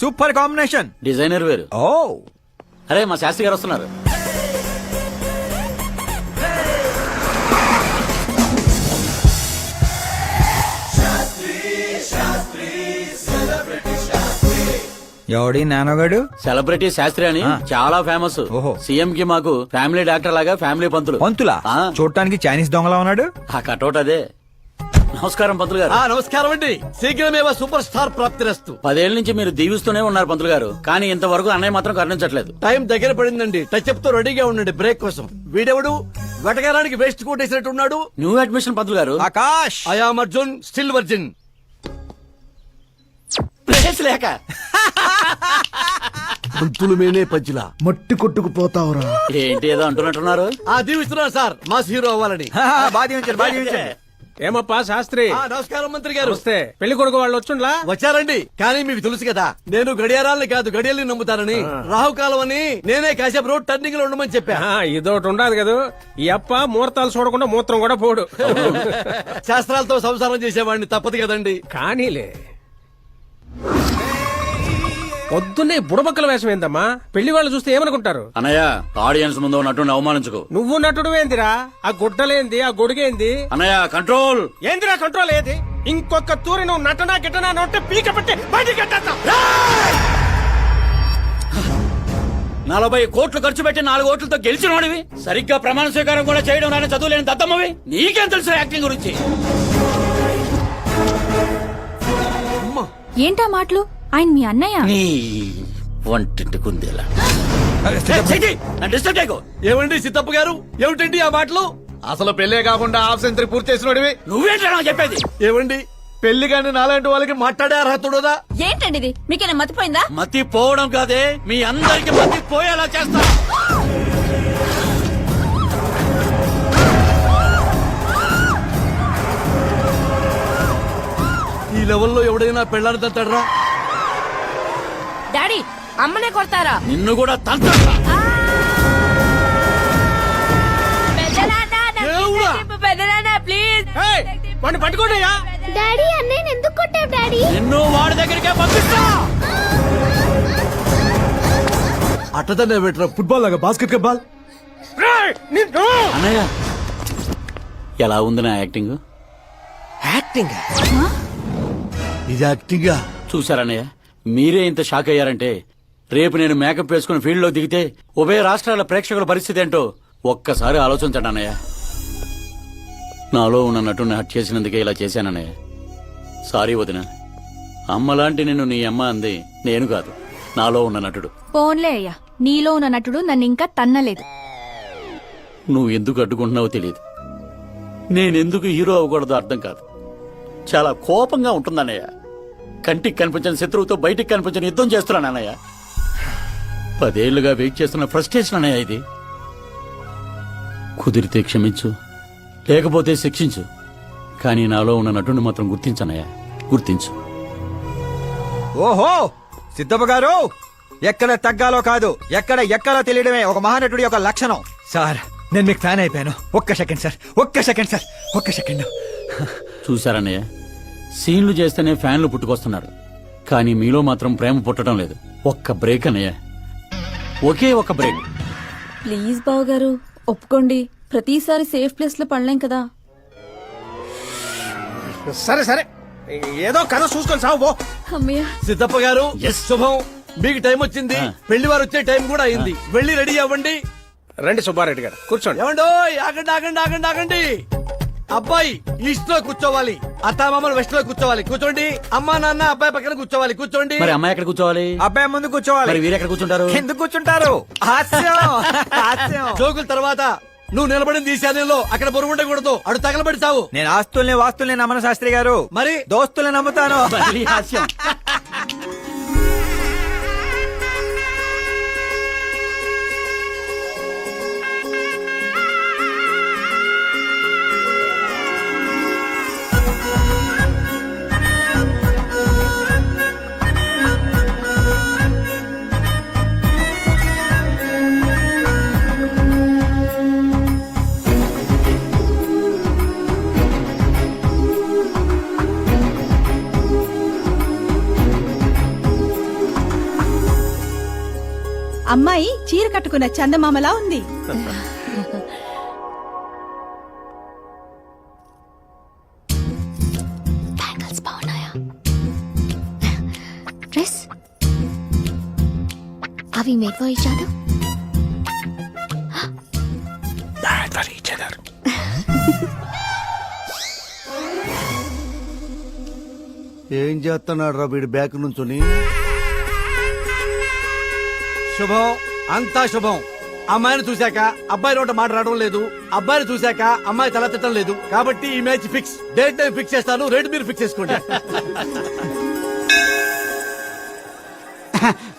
Super combination. Designer వేరు. ఓ అరే మా శాస్త్రి గారు వస్తున్నారు. ఎవడి నానోగాడు? సెలబ్రిటీ శాస్త్రి అని చాలా ఫేమస్. ఓహో. సీఎం కి మాకు ఫ్యామిలీ డాక్టర్ లాగా ఫ్యామిలీ పంతులు. పంతులా? చూడటానికి చైనీస్ దొంగలా ఉన్నాడు. ఆ కటౌట్ అదే. నమస్కారం పంతులు గారు. నమస్కారం అండి. శీఘ్రమేవ సూపర్ స్టార్ ప్రాప్తిరస్తు. 10 ఏళ్ల నుంచి మీరు దీవిస్తూనే ఉన్నారు పంతులు గారు, కానీ ఇంతవరకు అన్నయ్య మాత్రం కరుణించట్లేదు. టైం దగ్గర పడిందండి. టచ్ అప్ తో రెడీగా ఉండండి బ్రేక్ కోసం. వీడెవడు వెటకారానికి వేస్ట్ కోట్ వేసినట్టు ఉన్నాడు. న్యూ అడ్మిషన్ పంతులు గారు. Akash. I'm Arjun, still virgin. Place లేక పంతులు మేనే పంచులా మట్టి కొట్టుకుపోతావురా. ఏంటి ఏదో అంటున్నట్టున్నారు. దీవిస్తున్నా సార్ మాస్ హీరో అవ్వాలని. ఏమప్పా శాస్త్రి? నమస్కారం మంత్రి గారు. వస్తే పెళ్లి కొడుకు వాళ్ళు వచ్చుండ్లా? వచ్చారండి. కానీ మీకు తెలుసు కదా, నేను గడియారాలని కాదు గడియల్ని నమ్ముతానని. రాహుకాలం అని నేనే కాసేపు రోడ్ టర్నింగ్ లో ఉండమని చెప్పా. ఇదొకటి ఉండదు కదా, ఈ అప్ప ముహూర్తాలు చూడకుండా మూత్రం కూడా పోడు. శాస్త్రాలతో సంసారం చేసేవాడిని, తప్పదు కదండి. కానీలే. పొద్దున్నే బుడబక్కల వేషం ఏందమ్మా? పెళ్లి వాళ్ళు చూస్తే ఏమనుకుంటారు? అన్నయ్య, ఆడియన్స్ ముందు నటుని అవమానించుకో. నువ్వు నటుడు ఏందిరా? ఆ గుడ్డలేంది, ఆ గొడుగేంది? అన్నయ్య కంట్రోల్. ఏందిరా కంట్రోల్ ఏది? ఇంకొక తూరి నువ్వు నటనా గిట్టనా నోటే పీక పెట్టి బయటికి కట్టేస్తా. 40 కోట్లు ఖర్చు పెట్టి 4 ఓట్లతో గెలిచిన వాడివి, సరిగ్గా ప్రమాణ స్వీకారం కూడా చేయడం రాని చదువు లేని దద్దమ్మవి, నీకేం తెలుసు యాక్టింగ్ గురించి? ఏంటా మాటలు? ఆయన మీ అన్నయ్య. నీ వంటింటి కుందేలా. ఏమండి సిద్ధప్ప గారు, ఏమిటండి ఆ మాటలు? అసలు పెళ్లే కాకుండా హాఫ్ సెంచరీ పూర్తి చేసినోడివి. నువ్వేంటా చెప్పేది? ఏమండి పెళ్లి కానీ నాలాంటి వాళ్ళకి మాట్లాడే అర్హత ఉండదా? ఏంటండి ఇది? మీకేనా మతిపోయిందా? మతి పోవడం కాదే, మీ అందరికి మతి పోయేలా చేస్తా. ఈ లెవెల్లో ఎవడైనా పెళ్ళాన్ని తంతాడరా? డాడీ, అమ్మనే కొడతారా? నిన్ను కూడా తంతా. ప్లీజ్ వాడిని పట్టుకోండియా. డాడీ, అన్నయ్య ఎందుకు కొట్టావు డాడీ? నిన్ను వాడి దగ్గరికే పంపిస్తా. అట్టదనే పెట్టరా, ఫుట్బాల్ లాగా బాస్కెట్ బాల్. అన్నయ్య, ఎలా ఉంది నా యాక్టింగ్? యాక్టింగ్ ఇది యాక్టింగా? చూసారన్నయ్య, మీరే ఇంత షాక్ అయ్యారంటే రేపు నేను మేకప్ వేసుకుని ఫీల్డ్ లో దిగితే ఉభయ రాష్ట్రాల ప్రేక్షకుల పరిస్థితి ఏంటో ఒక్కసారి ఆలోచించండి అన్నయ్య. నాలో ఉన్న నటుని హట్ చేసినందుకే ఇలా చేశానన్నయ్య. సారీ వదిన. అమ్మలాంటి నిన్ను నీ అమ్మ అంది నేను కాదు, నాలో ఉన్న నటుడు. పోన్లే అయ్యా, నీలో ఉన్న నటుడు నన్ను ఇంకా తన్నలేదు. నువ్వు ఎందుకు అడ్డుకుంటున్నావో తెలియదు. నేనెందుకు హీరో అవ్వకూడదో అర్థం కాదు. చాలా కోపంగా ఉంటుందన్నయ్య. కంటికి కనిపించిన శత్రువుతో బయటికి కనిపించిన యుద్ధం చేస్తున్నాను అన్నయ్య. 10 ఏళ్లుగా వెయిట్ చేస్తున్న ఫ్రస్ట్రేషన్ అన్నయ్య ఇది. కుదిరితే క్షమించు, లేకపోతే శిక్షించు, కానీ నాలో ఉన్న నటుని మాత్రం గుర్తించనయ్యా, గుర్తించు. ఓహో సిద్ధప్ప గారు, ఎక్కడ తగ్గాలో కాదు, ఎక్కడ ఎక్కాలో తెలియడమే ఒక మహానటుడి యొక్క లక్షణం. సార్, నేను మీకు ఫ్యాన్ అయిపోయాను. ఒక్క సెకండ్ సార్, ఒక్క సెకండ్. చూశారన్నయ్య, సీన్లు చేస్తేనే ఫ్యాన్లు పుట్టుకొస్తున్నారు, కానీ మీలో మాత్రం ప్రేమ పుట్టడం లేదు. ఒక్క బ్రేక్ అన్నయ్య, ఒకే ఒక బ్రేక్. ప్లీజ్ బావు గారు, ఒప్పుకోండి. ప్రతిసారి సేఫ్ ప్లేస్ లో పడలేం కదా. సరే ఏదో కథ చూసుకొని సాగు. అమ్మయ్య. సిద్ధప్ప గారు, శుభం. మీకు టైం వచ్చింది, పెళ్లి వారు వచ్చే టైం కూడా అయింది. వెళ్ళి రెడీ అవ్వండి. రండి సుబ్బారెడ్డి గారు, కూర్చోండి. ఏమండో, ఆగండి. అబ్బాయి ఈస్ట్ లో కూర్చోవాలి, అత్తామామలు వెస్ట్ లో కూర్చోవాలి. కూర్చోండి. అమ్మా నాన్న అబ్బాయి పక్కన కూర్చోవాలి. కూర్చోండి. మరి అమ్మాయి ఎక్కడ కూర్చోవాలి? అబ్బాయి ముందు కూర్చోవాలి. మరి వీరు ఎక్కడ కూర్చుంటారు? ఎందుకు కూర్చుంటారు? హాస్యం. జోకుల తర్వాత నువ్వు నిలబడింది ఈ శానంలో, అక్కడ బరువు ఉండకూడదు. అడు తగలబడి చావు. నేను ఆస్తుల్ని వాస్తుల్ని నమ్మను శాస్త్రి గారు, మరి దోస్తుల్ని నమ్ముతాను. మళ్ళీ హాస్యం. అమ్మాయి చీర కట్టుకున్న చందమామలా ఉంది. బ్యాంగిల్స్ బాగున్నాయా? డ్రెస్ అవి మేడ్ ఫర్ ఈచ్ అదర్. ఏం చేస్తున్నాడు రా వీడి బ్యాక్ నుంచుని? శుభం, అంతా శుభం. అమ్మాయిని చూశాక అబ్బాయి నోట మాట రావడం లేదు, అబ్బాయిని చూశాక అమ్మాయి తల తిట్టడం లేదు. కాబట్టి ఈ match fix. Date time fix చేస్తాను, రేట్ మీరు ఫిక్స్ చేసుకోండి.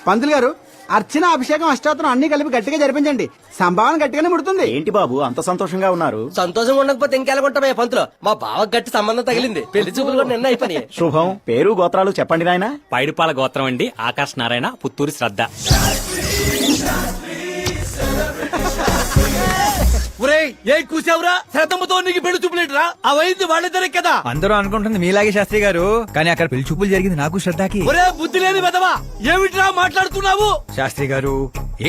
పంతులు గారు, అర్చన, అభిషేకం, అష్టాత్రం అన్ని కలిపి గట్టిగా జరిపించండి. సంభావన గట్టిగానే ముడుతుంది. ఏంటి బాబు అంత సంతోషంగా ఉన్నారు? సంతోషంగా ఉండకపోతే ఇంకెలాగుంటామే పంతులు. మా బావ గట్టి సంబంధం తగిలింది. పెళ్లి చూపులు కూడా నిన్న అయిపోయి. శుభం. పేరు గోత్రాలు చెప్పండి నాయనా. పైడిపాల గోత్రం అండి, ఆకాశ్ నారాయణ, పుత్తూరు శ్రద్ధ. ఒరేయ్, ఏ కూసావురా? శ్రద్ధమ్మతో నీకు పెళ్లి చూపులేట్రా? అవైంది వాళ్ళిద్దరే కదా. అందరూ అనుకుంటుంది మీలాగే శాస్త్రి గారు, కానీ అక్కడ పెళ్లి చూపులు జరిగింది నాకు శ్రద్ధకి. ఒరే బుద్ధి లేని వెదవా, ఏమిట్రా మాట్లాడుతున్నావు? శాస్త్రి గారు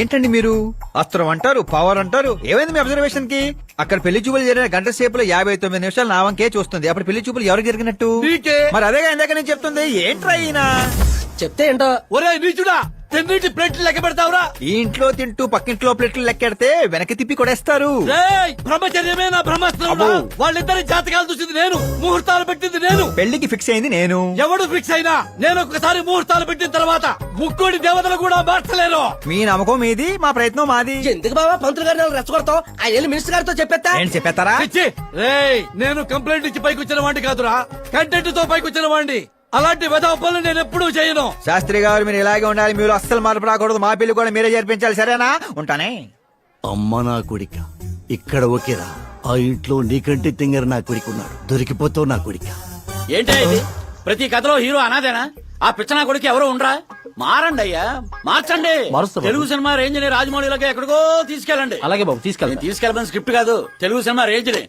ఏంటండి మీరు? అస్త్రం అంటారు, పవర్ అంటారు. ఏమైంది మీ అబ్జర్వేషన్ కి? అక్కడ పెళ్లి చూపులు జరిగిన గంట సేపులో 59 నిమిషాలు నా వంకే చూస్తుంది. అప్పుడు పెళ్లి చూపులు ఎవరికి జరిగినట్టు? నీకే. మరి అదేగా ఇందాక నేను చెప్తుంది. ఏంట్రా ఈయన? చెప్తే ఏంటో. ఒరే నీచుడా, తెన్నిటి ప్లేట్లు లెక్క పెడతావురా? ఈ ఇంట్లో తింటూ పక్కింట్లో ప్లేట్లు లెక్కెడితే వెనక్కి తిప్పి కొడేస్తారు. రేయ్, బ్రహ్మచర్యమే నా బ్రహ్మాస్త్రం. వాళ్ళిద్దరి జాతకాలు చూసింది నేను, ముహూర్తాలు పెట్టింది నేను, పెళ్లికి ఫిక్స్ అయింది నేను. ఎవడు ఫిక్స్ అయినా నేను ఒక్కసారి ముహూర్తాలు పెట్టిన తర్వాత ముక్కోడి దేవతలు కూడా మార్చలేను. మీ నమ్మకం మీది, మా ప్రయత్నం మాది. ఎందుకు బాబా పంతులు గారిని రెచ్చగొడతావు? ఆయన వెళ్ళి మినిస్టర్ గారితో చెప్పేస్తా. ఏంటి చెప్పేస్తారా? పిచ్చి. రేయ్, నేను కంప్లైంట్ ఇచ్చి పైకి వచ్చిన వాడిని కాదురా, కంటెంట్ తో పైకి వచ్చిన వాడిని. అలాంటి వెధవ పనులు నేను ఎప్పుడూ చేయను. శాస్త్రి గారు మీరు ఇలాగే ఉండాలి. మీరు అస్సలు మార్పు రాకూడదు. మా పెళ్లి కూడా మీరే జరిపించాలి, సరేనా? ఉంటానే. అమ్మ నా కొడిక, ఇక్కడ ఓకేరా. ఆ ఇంట్లో నీకంటే తింగర నా కొడుకు ఉన్నాడు. దొరికిపోతావు నా కొడిక. ఏంటే ఇది? ప్రతి కథలో హీరో అనాదేనా? ఆ పిచ్చనా కొడుకు ఎవరో ఉండరా? మారండి అయ్యా, మార్చండి. తెలుగు సినిమా రేంజ్ ని రాజమౌళిలోకి ఎక్కడికో తీసుకెళ్ళండి. అలాగే బాబు తీసుకెళ్ళి. తీసుకెళ్ళమని స్క్రిప్ట్ కాదు, తెలుగు సినిమా రేంజ్ ని.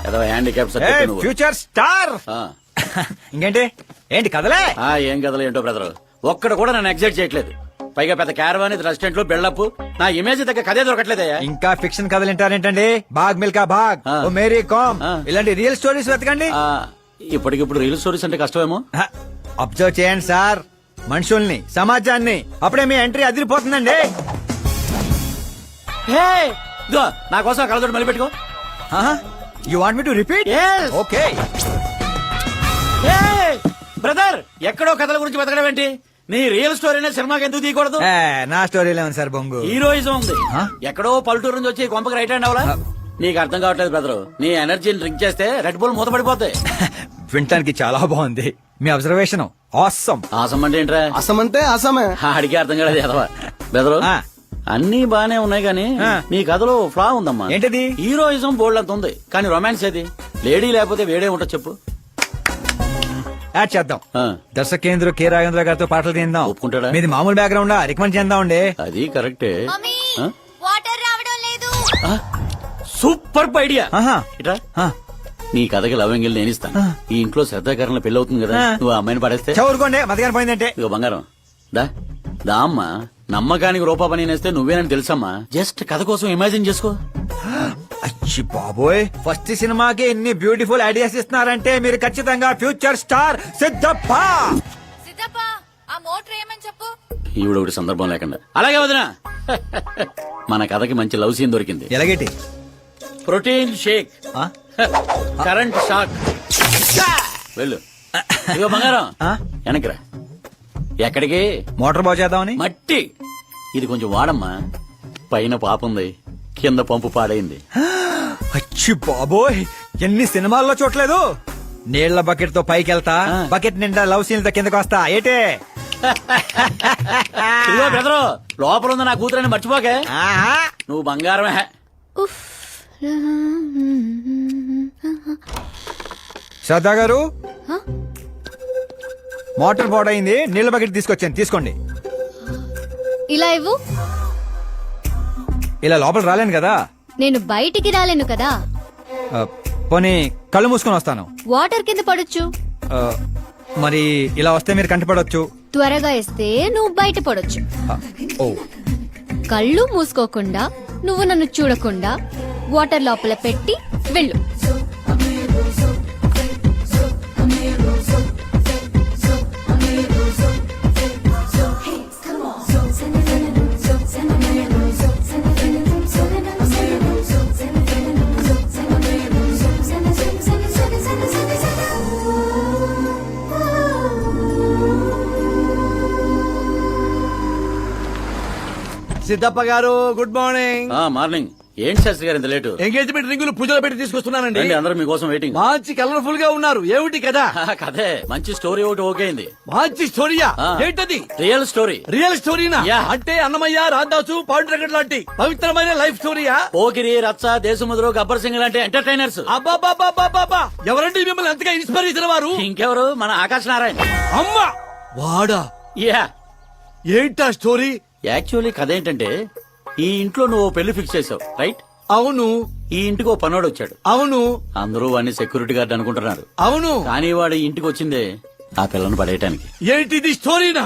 ఏదో హ్యాండిక్యాప్ ఫ్యూచర్ స్టార్. ఇంకేంటి? ఏంటి కదలే? ఏం కథలు ఏంటో బ్రదర్, ఒక్కడ కూడా నన్ను ఎగ్జైట్ చేయట్లేదు. పైగా పెద్ద క్యారవాన్, రెస్టారెంట్ లో బిల్డప్, నా ఇమేజ్ దగ్గర కథే దొరకట్లేదయ్యా. ఇంకా ఫిక్షన్ కథలు వింటారేంటండి? బాగ్ మిల్కా బాగ్, ఓ మేరీ కామ్, ఇలాంటి రియల్ స్టోరీస్ వెతకండి. ఇప్పటికిప్పుడు రీల్ స్టోరీస్ అంటే కష్టమేమో. అబ్జర్వ్ చేయండి సార్, మనుషుల్ని, సమాజాన్ని. అప్పుడే మీ ఎంట్రీ అదిరిపోతుందండి. ఇదిగో, నా కోసం కలదోడు మళ్ళీ పెట్టుకో. You want me to repeat? Okay. Brother, ఎక్కడో కథల గురించి బతకడం ఏంటి? నీ రియల్ స్టోరీనే సినిమాకి ఎందుకు తీయకూడదు? నా స్టోరీలో ఉంది సార్ బొంగు. హీరోయిజం ఉంది. ఎక్కడో పల్లెటూరు నుంచి వచ్చి కొంపకి రైట్ హ్యాండ్ అవలా? నీకు అర్థం కావట్లేదు బ్రదర్. నీ ఎనర్జీని డ్రింక్ చేస్తే రెడ్ బుల్ మూత పడిపోతాయి. వినటానికి చాలా బాగుంది మీ అబ్జర్వేషన్. ఆసమ్. ఆసం అంటే ఏంట్రా? అసమంటే అసమే. అడిగి అర్థం కాలేదు ఎదవా. బెదరు అన్ని బానే ఉన్నాయి కానీ నీ కథలో ఫ్లా ఉందమ్మా. ఏంటది? హీరోయిజం బోల్డ్ అంత ఉంది కానీ రొమాన్స్ ఏది? లేడీ లేకపోతే వేడే ఉంటుంది చెప్పు. యాడ్ చేద్దాం. దర్శకేంద్ర కె రాఘవేంద్ర గారితో పాటలు తీద్దాం. ఒప్పుకుంటాడా? మీది మామూలు బ్యాక్గ్రౌండ్ రికమెండ్ చేద్దాం అండి. అది కరెక్టే. వాటర్ రావడం లేదు. Super idea. ఆహా. ఇట్రా, నీ కథకి లవ్ ఎంగిల్ నేను ఇస్తాను. ఈ ఇంట్లో శ్రద్ధాకరణ పెళ్లి అవుతుంది కదా, నువ్వు ఆ అమ్మాయిని పడేస్తే చదువుకోండి మతగాని పోయిందంటే. ఇదిగో బంగారం, దా దా అమ్మా. నమ్మకానికి రూపా పని నేస్తే నువ్వేనని తెలుసమ్మా. జస్ట్ కథ కోసం ఇమాజిన్ చేసుకో. అచ్చి బాబోయ్, ఫస్ట్ సినిమాకి ఎన్ని బ్యూటిఫుల్ ఐడియాస్ ఇస్తున్నారంటే మీరు ఖచ్చితంగా ఫ్యూచర్ స్టార్ సిద్ధప్ప. సిద్ధప్ప, ఆ మోటర్ ఏమని చెప్పు. ఈవిడ ఒకటి సందర్భం లేకుండా. అలాగే వదినా, మన కథకి మంచి లవ్ సీన్ దొరికింది. ఎలాగేటి? Protein shake, current shock. వెళ్ళు. ఇదిగో బంగారం, వెనక్కిరా. ఎక్కడికి? మోటార్ బాగు చేద్దామని. మట్టి ఇది కొంచెం వాడమ్మా. పైన పాపుంది, కింద పంపు పాడైంది. అచ్చి బాబోయ్, ఎన్ని సినిమాల్లో చూడలేదు. నీళ్ల బకెట్ తో పైకి వెళ్తా, బకెట్ నిండా లవ్ సీన్ తో కిందకి వస్తా. ఏటే? ఇదిగో బ్రదరు, లోపల ఉంది నా కూతురని మర్చిపోకే. నువ్వు బంగారమే. శ్రద్ధా గారు, మోటార్ పాడైంది, నీళ్ల బకెట్ తీసుకొచ్చాను, తీసుకోండి. ఇలా ఇవ్వు. ఇలా లోపల రాలేను కదా. నేను బయటికి రాలేను కదా. పోనీ కళ్ళు మూసుకొని వస్తాను. వాటర్ కింద పడొచ్చు. మరి ఇలా వస్తే మీరు కంటపడవచ్చు. త్వరగా ఇస్తే నువ్వు బయట పడొచ్చు. ఓ, కళ్ళు మూసుకోకుండా నువ్వు నన్ను చూడకుండా వాటర్ లోపల పెట్టి వెళ్ళు. సిద్ధప్ప గారు గుడ్ మార్నింగ్. మార్నింగ్. ఏంటి శాస్త్రి గారు ఇంత లేటు? ఎంగేజ్మెంట్ రింగులు పూజలో పెట్టి తీసుకొస్తున్నానండి. రండి, అందరూ మీకోసం వెయిటింగ్. మంచి కలర్ఫుల్ గా ఉన్నారు. ఏమిటి కదా? కదే మంచి స్టోరీ ఒకటి ఓకే అయింది. మంచి స్టోరీయా? ఆ. ఏంటది? Real story. రియల్ స్టోరీనా? యా. అంటే అన్నమయ్య, రాధాసు, పాండురంగడ్ లాంటి పవిత్రమైన లైఫ్ స్టోరీయా? పోకిరి, రచ్చ, దేశముద్రు, గబ్బర్ సింగ్ లాంటి ఎంటర్టైనర్స్. అబ్బాబాబాబాబా, ఎవరండి మిమ్మల్ని అంతగా ఇన్స్పైర్ చేసిన వారు? ఇంకెవరు, మన ఆకాశ్ నారాయణ. అమ్మా వాడా? యా. ఏంటా స్టోరీ? యాక్చువల్లీ కథ ఏంటంటే, ఈ ఇంట్లో నువ్వు పెళ్లి ఫిక్స్ చేసావు, రైట్? అవును. ఈ ఇంటికి ఓ పనోడు వచ్చాడు. అవును. అందరూ వాడిని సెక్యూరిటీ గార్డ్ అనుకుంటున్నారు. అవును. కానీ వాడు ఈ ఇంటికి వచ్చిందే ఆ పిల్లను పడేయటానికి. ఏంటిది స్టోరీనా?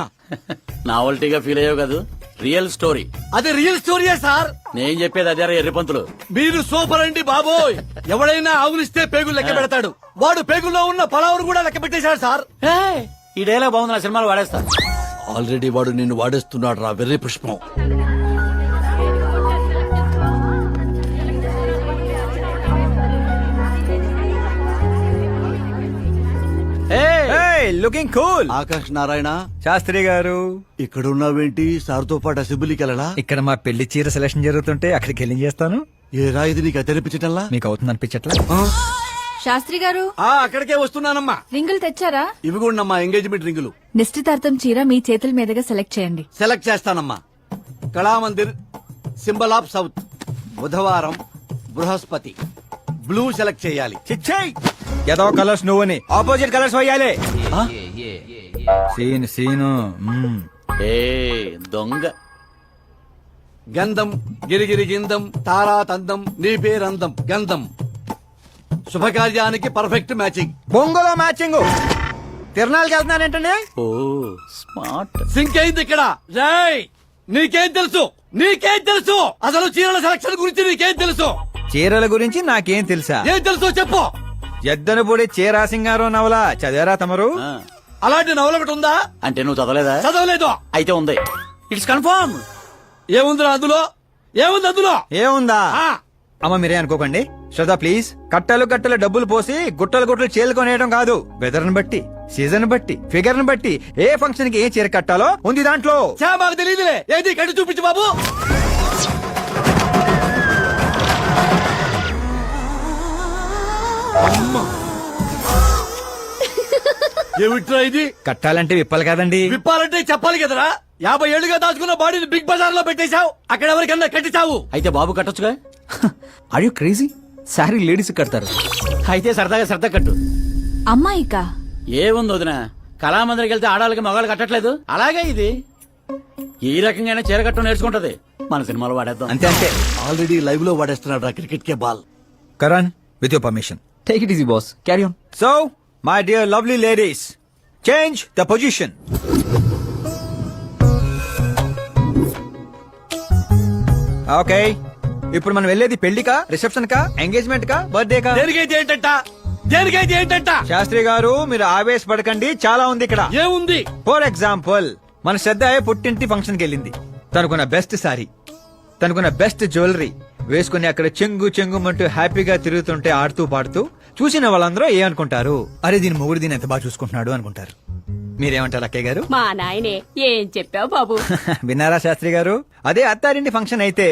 నావల్టీగా ఫీల్ అయ్యావు కాదు, రియల్ స్టోరీ. అదే రియల్ స్టోరీయా సార్? నేను చెప్పేది అదే ఎర్రిపంతులు. మీరు సూపర్ అండి బాబోయ్. ఎవడైనా ఆవులిస్తే పేగులు లెక్క పెడతాడు. వాడు పేగుల్లో ఉన్న పలావురు కూడా లెక్క పెట్టేశాడు సార్. ఏయ్, ఈ డైలాగ్ బాగుంది, నా సినిమాలు వాడేస్తా. ఆల్రెడీ వాడు నిన్ను వాడేస్తున్నాడు రా వెర్రి పుష్పం. Looking cool. ఆకాష్ నారాయణ, శాస్త్రి గారు ఇక్కడ ఉన్నావేంటి? సార్తో పాటు అసెంబ్లీకి వెళ్ళలా? ఇక్కడ మా పెళ్లి చీర సెలక్షన్ జరుగుతుంటే అక్కడికి వెళ్ళి చేస్తాను. ఏ రాయిది నీకు తెరిపించటల్లా? మీకు అవుతుంది అనిపించట్లా? శాస్త్రి గారు అక్కడికే వస్తున్నానమ్మా. రింగులు తెచ్చారా? ఇవి కూడా అమ్మా ఎంగేజ్మెంట్ రింగులు. నిశ్చితార్థం చీర మీ చేతుల మీదుగా సెలెక్ట్ చేయండి. సెలెక్ట్ చేస్తానమ్మా. కళామందిర్, సింబల్ ఆఫ్ సౌత్, బుధవారం, బృహస్పతి. బ్లూ సెలెక్ట్ చేయాలి. చిచ్చాయి ఏదో కలర్స్ నువ్వుని ఆపోజిట్ కలర్స్ వేయాలి. సీను ఏ దొంగ. గంధం, గిరిగిరి గిందం, తారా తందం, నీ పేరందం. గంధం శుభకార్యానికి పర్ఫెక్ట్ మ్యాచింగ్. బొంగులో మ్యాచింగ్. తిరణాలకి వెళ్తున్నానంటే ఓ స్మార్ట్. సింక్ అయింది ఇక్కడ. రాయ్, నీకేం తెలుసు? నీకేం తెలుసు? అసలు చీరల సెలక్షన్ గురించి నీకేం తెలుసు? చీరల గురించి నాకేం తెలుసా? ఏం తెలుసో చెప్పు. ఎద్దను పొడి చీరా సింగారం నవల చదివారా తమరు? ఆ, అలాంటి నవల ఒకటి ఉందా? అంటే నువ్వు చదవలేదా? చదవలేదు. అయితే ఉంది. It's confirm. ఏముందిరా అందులో? ఏముంది అందులో? ఏముందా? ఆ, అమ్మ మీరే అనుకోకండి. శ్రద్ధ ప్లీజ్. కట్టలు కట్టలు డబ్బులు పోసి గుట్టలు గుట్టలు చీరలు కొనేయడం కాదు. వెదర్ ని బట్టి, సీజన్ బట్టి, ఫిగర్ ని బట్టి ఏ ఫంక్షన్ కి ఏ చీర కట్టాలో ఉంది దాంట్లో. చా మాకు తెలియదులే. ఏది కట్టి చూపించు బాబు. అమ్మా. ఏమిట్రా ఇది? కట్టాలంటే విప్పాలి కదండి. విప్పాలంటే చెప్పాలి కదరా. 50 ఏళ్లుగా దాచుకున్న బాడీని బిగ్ బజార్ లో పెట్టేశావు. అక్కడ ఎవరికన్నా కట్టించావు. అయితే బాబు కట్టొచ్చుగా. Are you crazy? Sorry ladies కడతారు. అయితే సరదాగా శ్రద్ధ కట్టు. అమ్మాయికా? ఏముంది వదిన, కళామందిరికి వెళ్తే ఆడాలకి మగాళ్ళు కట్టట్లేదు, అలాగే ఇది ఈ రకంగానే చీర కట్టం నేర్చుకుంటది. మన సినిమాలో వాడేద్దాం. అంతే అంతే. ఆల్రెడీ లైవ్ లో వాడేస్తున్నాడు రా క్రికెట్ కే ball. Karan with your permission. Take it easy boss, carry on. So my dear lovely ladies, change the position. Okay, ఇప్పుడు మనం వెళ్ళేది పెళ్లికా, రిసెప్షన్ కా, ఎంగేజ్మెంట్ కా, బర్త్డే కా? దేనికైతే ఏంటంట? దేనికైతే ఏంటంట? శాస్త్రి గారు మీరు ఆవేశపడకండి, చాలా ఉంది ఇక్కడ. ఏముంది? ఫర్ ఎగ్జాంపుల్, మన శ్రద్ధ పుట్టింటి ఫంక్షన్ కి వెళ్ళింది. తనకున్న బెస్ట్ సారీ, తనకున్న బెస్ట్ జ్యువెలరీ వేసుకుని అక్కడ చెంగు చెంగుమంటూ హ్యాపీగా తిరుగుతుంటే ఆడుతూ పాడుతూ చూసిన వాళ్ళందరూ ఏమనుకుంటారు? అరే దీని మొగుడు దీని ఎంత బాగా చూసుకుంటున్నాడు అనుకుంటారు. మీరేమంటారు అక్కయ్య గారు? మా నాయనే ఏం చెప్పావు బాబు. విన్నారా శాస్త్రి గారు? అదే అత్తారింటి ఫంక్షన్ అయితే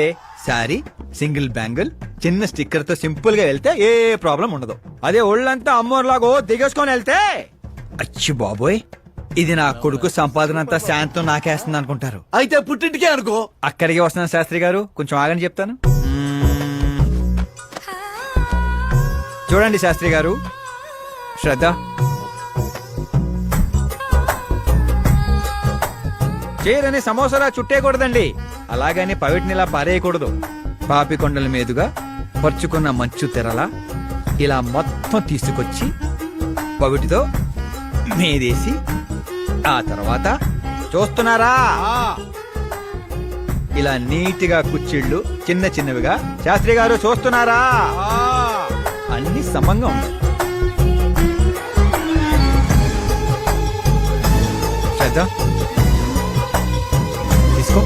సారీ, సింగిల్ బ్యాంగిల్, చిన్న స్టిక్కర్ తో సింపుల్ గా వెళ్తే ఏ ప్రాబ్లం ఉండదు. అదే ఒళ్ళంతా అమ్మోర్లాగో దిగేసుకొని వెళ్తే అచ్చి బాబోయ్ ఇది నా కొడుకు సంపాదన అంతా శాంతం నాకేస్తుంది అనుకుంటారు. అయితే పుట్టింటికే అనుకో. అక్కడికి వస్తున్నాను శాస్త్రి గారు, కొంచెం ఆగని చెప్తాను. చూడండి శాస్త్రి గారు, శ్రద్ధ చీరని సమోసాలా చుట్టేయకూడదండి, అలాగని పవిటినిలా పారేయకూడదు. పాపి కొండల మీదుగా పరుచుకున్న మంచు తెరలా ఇలా మొత్తం తీసుకొచ్చి పవిటితో మీదేసి ఆ తర్వాత చూస్తున్నారా ఇలా నీట్గా కుచ్చిళ్ళు చిన్న చిన్నవిగా. శాస్త్రి గారు చూస్తున్నారా? అన్ని సమంగా ఉంటాయి. శ్రద్ధ తీసుకో.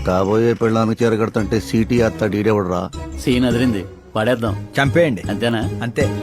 కాబోయే పెళ్ళానికి చేరగడుతుంటే సీటీ అత్త డీడెవడరా? సీన్ అదిరింది, పడేద్దాం. చంపేయండి. అంతేనా? అంతే.